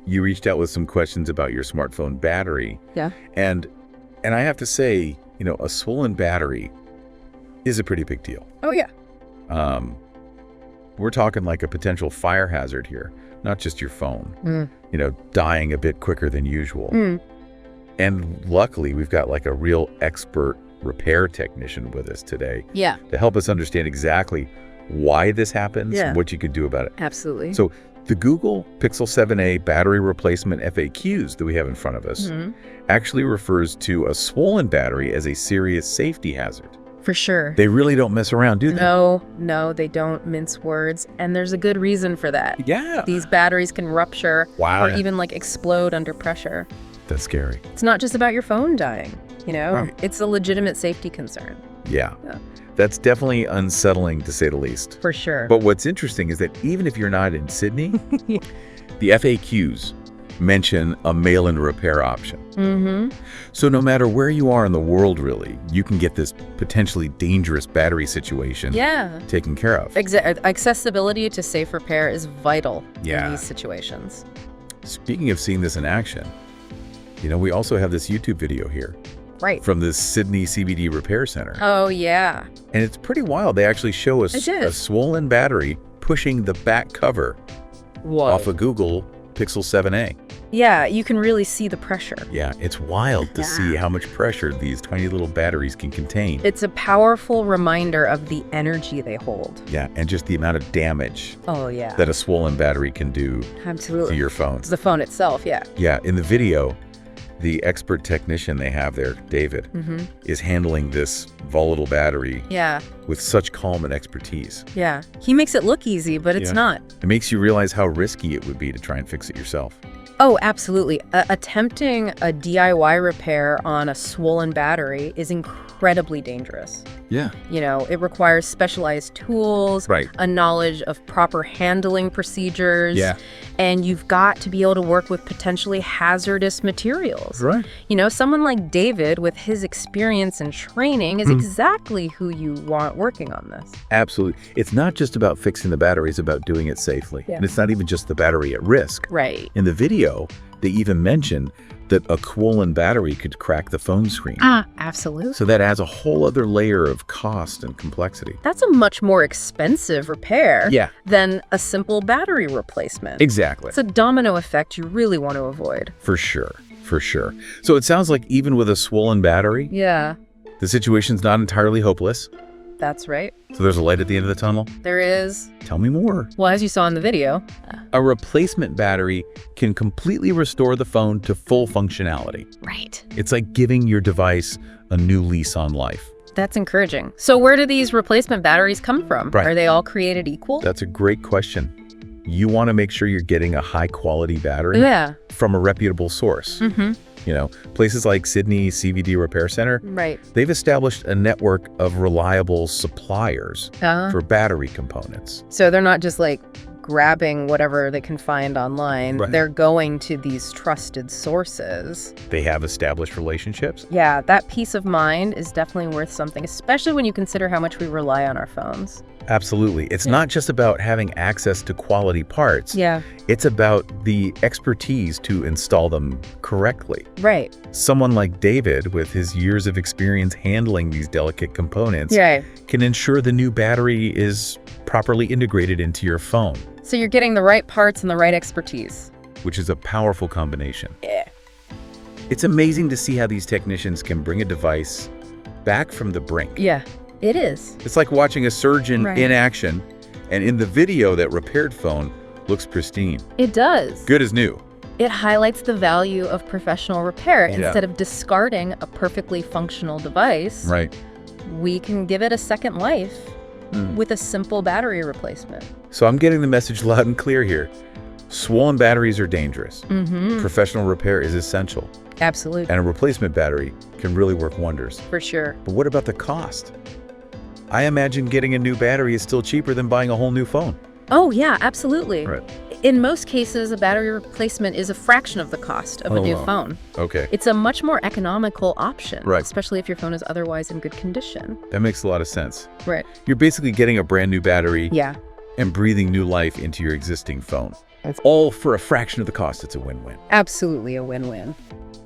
You reached out with some questions about your smartphone battery. Yeah. And I have to say, a swollen battery is a pretty big deal. Oh, yeah. We're talking like a potential fire hazard here, not just your phone, dying a bit quicker than usual. And luckily, we've got like a real expert repair technician with us today. Yeah. To help us understand exactly why this happens and what you could do about it. Absolutely. So the Google Pixel 7a battery replacement FAQs that we have in front of us actually refers to a swollen battery as a serious safety hazard. For sure. They really don't mess around, do they? No, they don't mince words. And there's a good reason for that. Yeah. These batteries can rupture or even like explode under pressure. That's scary. It's not just about your phone dying, Right. It's a legitimate safety concern. Yeah. That's definitely unsettling, to say the least. For sure. But what's interesting is that even if you're not in Sydney, the FAQs mention a mail-in repair option. So no matter where you are in the world, really, you can get this potentially dangerous battery situation taken care of. Accessibility to safe repair is vital in these situations. Speaking of seeing this in action, we also have this YouTube video here. Right. From the Sydney CBD Repair Center. Oh, yeah. And it's pretty wild. They actually show a swollen battery pushing the back cover off a Google Pixel 7a. Yeah, you can really see the pressure. Yeah, it's wild to see how much pressure these tiny little batteries can contain. It's a powerful reminder of the energy they hold. Yeah, and just the amount of damage that a swollen battery can do to your phone. It's the phone itself, Yeah, in the video, the expert technician they have there, David, is handling this volatile battery with such calm and expertise. Yeah, he makes it look easy, but it's not. It makes you realize how risky it would be to try and fix it yourself. Oh, absolutely. Attempting a DIY repair on a swollen battery is incredibly dangerous. Yeah. It requires specialized tools, a knowledge of proper handling procedures, and you've got to be able to work with potentially hazardous materials. Right. Someone like David, with his experience and training, is exactly who you want working on this. Absolutely. It's not just about fixing the battery, it's about doing it safely. And it's not even just the battery at risk. Right. In the video, they even mention that a swollen battery could crack the phone screen. Absolutely. So that adds a whole other layer of cost and complexity. That's a much more expensive repair than a simple battery replacement. Exactly. It's a domino effect you really want to avoid. For sure. So it sounds like even with a swollen battery, the situation's not entirely hopeless. That's right. So there's a light at the end of the tunnel? There is. Tell me more. Well, as you saw in the video, a replacement battery can completely restore the phone to full functionality. Right. It's like giving your device a new lease on life. That's encouraging. So where do these replacement batteries come from? Right. Are they all created equal? That's a great question. You want to make sure you're getting a high-quality battery from a reputable source. Places like Sydney CBD Repair Center, they've established a network of reliable suppliers for battery components. So they're not just like grabbing whatever they can find online. They're going to these trusted sources. They have established relationships. Yeah, that peace of mind is definitely worth something, especially when you consider how much we rely on our phones. Absolutely. It's not just about having access to quality parts. It's about the expertise to install them correctly. Right. Someone like David, with his years of experience handling these delicate components, can ensure the new battery is properly integrated into your phone. So you're getting the right parts and the right expertise. Which is a powerful combination. Yeah. It's amazing to see how these technicians can bring a device back from the brink. Yeah. It is. It's like watching a surgeon in action, and in the video, that repaired phone looks pristine. It does. Good as new. It highlights the value of professional repair. Instead of discarding a perfectly functional device, we can give it a second life with a simple battery replacement. So I'm getting the message loud and clear here. Swollen batteries are dangerous. Professional repair is essential. Absolutely. And a replacement battery can really work wonders. For sure. But what about the cost? I imagine getting a new battery is still cheaper than buying a whole new phone. Oh, yeah, absolutely. Right. In most cases, a battery replacement is a fraction of the cost of a new phone. Okay. It's a much more economical option, Right. especially if your phone is otherwise in good condition. That makes a lot of sense. Right. You're basically getting a brand new battery. Yeah. and breathing new life into your existing phone. All for a fraction of the cost. It's a win-win. Absolutely a win-win.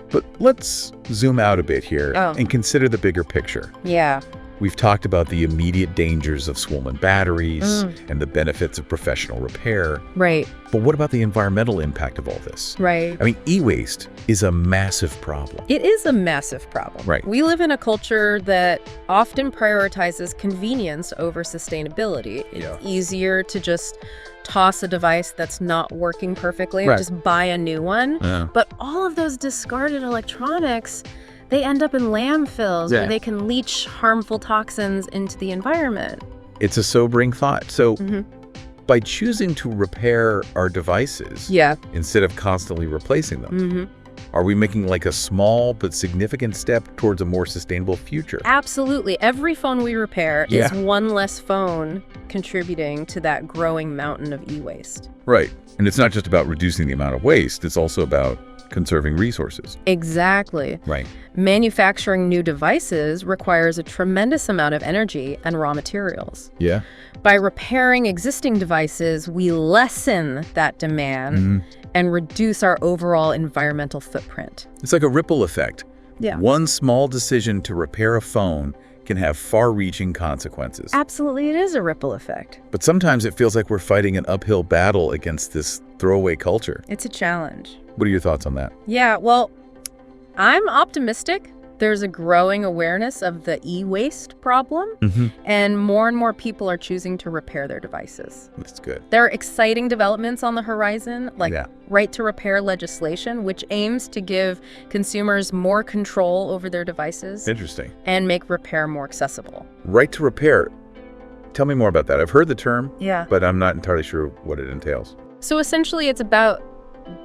But let's zoom out a bit here and consider the bigger picture. Yeah. We've talked about the immediate dangers of swollen batteries and the benefits of professional repair. Right. But what about the environmental impact of all this? Right. I mean, e-waste is a massive problem. It is a massive problem. Right. We live in a culture that often prioritizes convenience over sustainability. It's easier to just toss a device that's not working perfectly or just buy a new one. Yeah. But all of those discarded electronics, they end up in landfills where they can leach harmful toxins into the environment. It's a sobering thought. So by choosing to repair our devices instead of constantly replacing them, are we making like a small but significant step towards a more sustainable future? Absolutely. Every phone we repair is one less phone contributing to that growing mountain of e-waste. Right. And it's not just about reducing the amount of waste. It's also about conserving resources. Exactly. Right. Manufacturing new devices requires a tremendous amount of energy and raw materials. Yeah. By repairing existing devices, we lessen that demand and reduce our overall environmental footprint. It's like a ripple effect. Yeah. One small decision to repair a phone can have far-reaching consequences. Absolutely, it is a ripple effect. But sometimes it feels like we're fighting an uphill battle against this throwaway culture. It's a challenge. What are your thoughts on that? Yeah, well, I'm optimistic. There's a growing awareness of the e-waste problem, and more people are choosing to repair their devices. That's good. There are exciting developments on the horizon, like right-to-repair legislation, which aims to give consumers more control over their devices. Interesting. And make repair more accessible. Right to repair. Tell me more about that. I've heard the term, yeah, but I'm not entirely sure what it entails. So essentially, it's about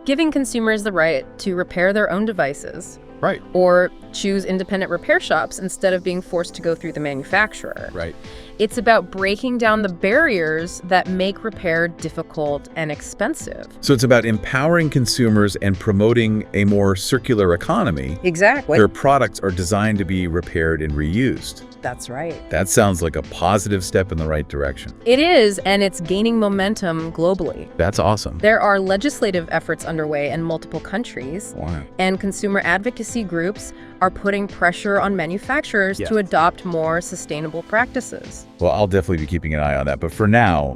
giving consumers the right to repair their own devices. Right. Or choose independent repair shops instead of being forced to go through the manufacturer. Right. It's about breaking down the barriers that make repair difficult and expensive. So it's about empowering consumers and promoting a more circular economy. Exactly. Their products are designed to be repaired and reused. That's right. That sounds like a positive step in the right direction. It is, and it's gaining momentum globally. That's awesome. There are legislative efforts underway in multiple countries. Wow. And consumer advocacy groups are putting pressure on manufacturers to adopt more sustainable practices. Well, I'll definitely be keeping an eye on that. But for now,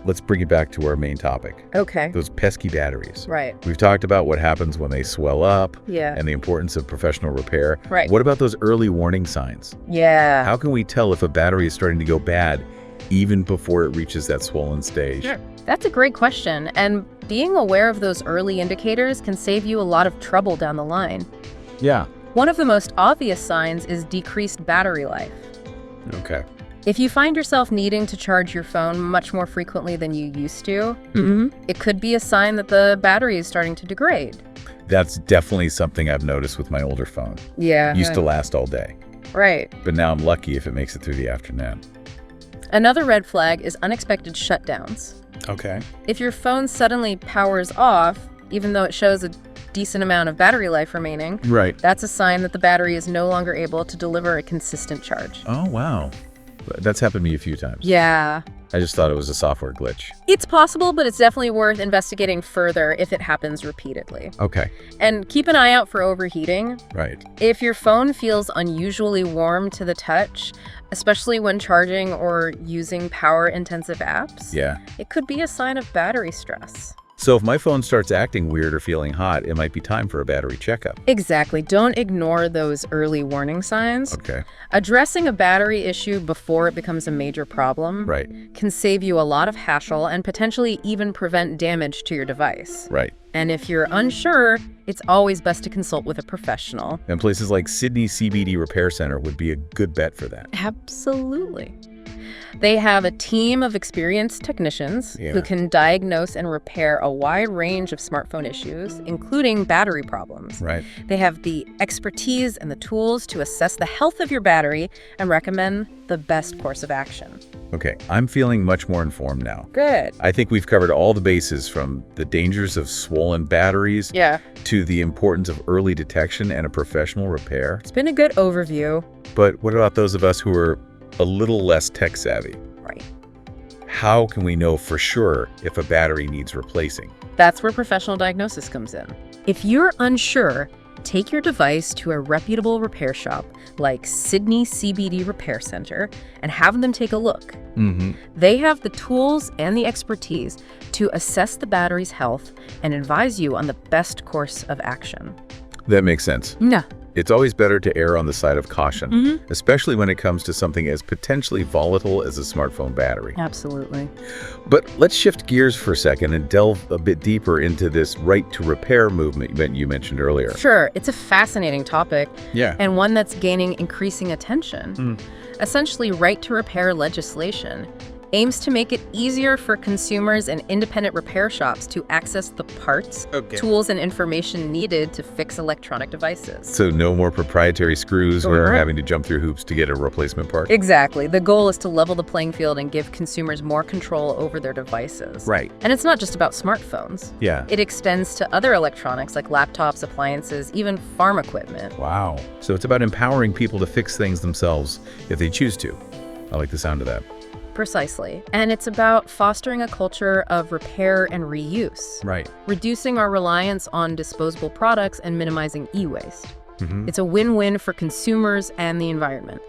let's bring it back to our main topic. Okay. Those pesky batteries. Right. We've talked about what happens when they swell up and the importance of professional repair. Right. What about those early warning signs? Yeah. How can we tell if a battery is starting to go bad even before it reaches that swollen stage? Sure. That's a great question. And being aware of those early indicators can save you a lot of trouble down the line. Yeah. One of the most obvious signs is decreased battery life. Okay. If you find yourself needing to charge your phone much more frequently than you used to, it could be a sign that the battery is starting to degrade. That's definitely something I've noticed with my older phone. Yeah. Used to last all day. Right. But now I'm lucky if it makes it through the afternoon. Another red flag is unexpected shutdowns. Okay. If your phone suddenly powers off, even though it shows a decent amount of battery life remaining, that's a sign that the battery is no longer able to deliver a consistent charge. Oh, wow. That's happened to me a few times. Yeah. I just thought it was a software glitch. It's possible, but it's definitely worth investigating further if it happens repeatedly. Okay. And keep an eye out for overheating. Right. If your phone feels unusually warm to the touch, especially when charging or using power-intensive apps, it could be a sign of battery stress. So if my phone starts acting weird or feeling hot, it might be time for a battery checkup. Exactly. Don't ignore those early warning signs. Okay. Addressing a battery issue before it becomes a major problem can save you a lot of hassle and potentially even prevent damage to your device. Right. And if you're unsure, it's always best to consult with a professional. And places like Sydney CBD Repair Center would be a good bet for that. Absolutely. They have a team of experienced technicians who can diagnose and repair a wide range of smartphone issues, including battery problems. Right. They have the expertise and the tools to assess the health of your battery and recommend the best course of action. Okay, I'm feeling much more informed now. Good. I think we've covered all the bases, from the dangers of swollen batteries to the importance of early detection and a professional repair. It's been a good overview. But what about those of us who are a little less tech savvy? Right. how can we know for sure if a battery needs replacing? That's where professional diagnosis comes in. If you're unsure, take your device to a reputable repair shop like Sydney CBD Repair Center and have them take a look. They have the tools and the expertise to assess the battery's health and advise you on the best course of action. That makes sense. Yeah. It's always better to err on the side of caution, especially when it comes to something as potentially volatile as a smartphone battery. Absolutely. But let's shift gears for a second and delve a bit deeper into this right to repair movement that you mentioned earlier. Sure. It's a fascinating topic. Yeah. And one that's gaining increasing attention. Essentially, right to repair legislation aims to make it easier for consumers and independent repair shops to access the parts, tools, and information needed to fix electronic devices. So no more proprietary screws or having to jump through hoops to get a replacement part? Exactly. The goal is to level the playing field and give consumers more control over their devices. Right. And it's not just about smartphones. Yeah. It extends to other electronics like laptops, appliances, even farm equipment. Wow. So it's about empowering people to fix things themselves if they choose to. I like the sound of that. Precisely. And it's about fostering a culture of repair and reuse. Right. Reducing our reliance on disposable products and minimizing e-waste. It's a win-win for consumers and the environment.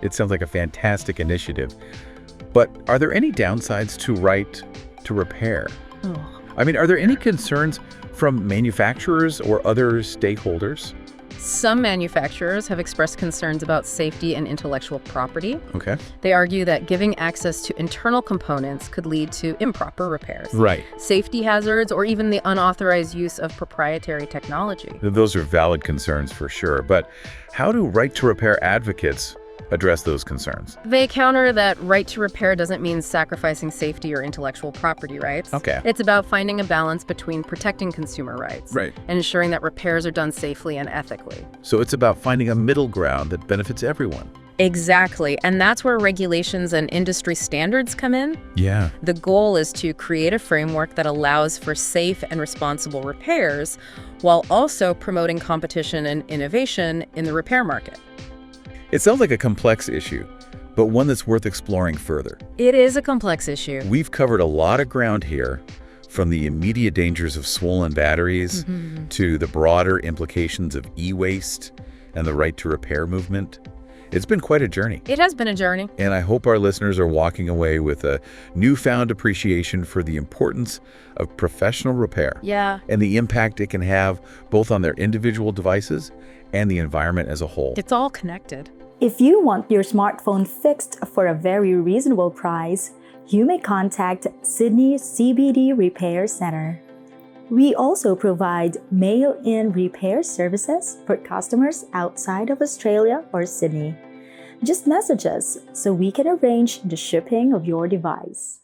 It sounds like a fantastic initiative. But are there any downsides to right to repair? I mean, are there any concerns from manufacturers or other stakeholders? Some manufacturers have expressed concerns about safety and intellectual property. Okay. They argue that giving access to internal components could lead to improper repairs, Right. safety hazards, or even the unauthorized use of proprietary technology. Those are valid concerns for sure. But how do right to repair advocates address those concerns? They counter that right to repair doesn't mean sacrificing safety or intellectual property rights. Okay. It's about finding a balance between protecting consumer rights Right. and ensuring that repairs are done safely and ethically. So it's about finding a middle ground that benefits everyone. Exactly. And that's where regulations and industry standards come in. Yeah. The goal is to create a framework that allows for safe and responsible repairs while also promoting competition and innovation in the repair market. It sounds like a complex issue, but one that's worth exploring further. It is a complex issue. We've covered a lot of ground here, from the immediate dangers of swollen batteries to the broader implications of e-waste and the right to repair movement. It's been quite a journey. It has been a journey. And I hope our listeners are walking away with a newfound appreciation for the importance of professional repair. Yeah. And the impact it can have both on their individual devices and the environment as a whole. It's all connected. If you want your smartphone fixed for a very reasonable price, you may contact Sydney CBD Repair Center. We also provide mail-in repair services for customers outside of Australia or Sydney. Just message us so we can arrange the shipping of your device.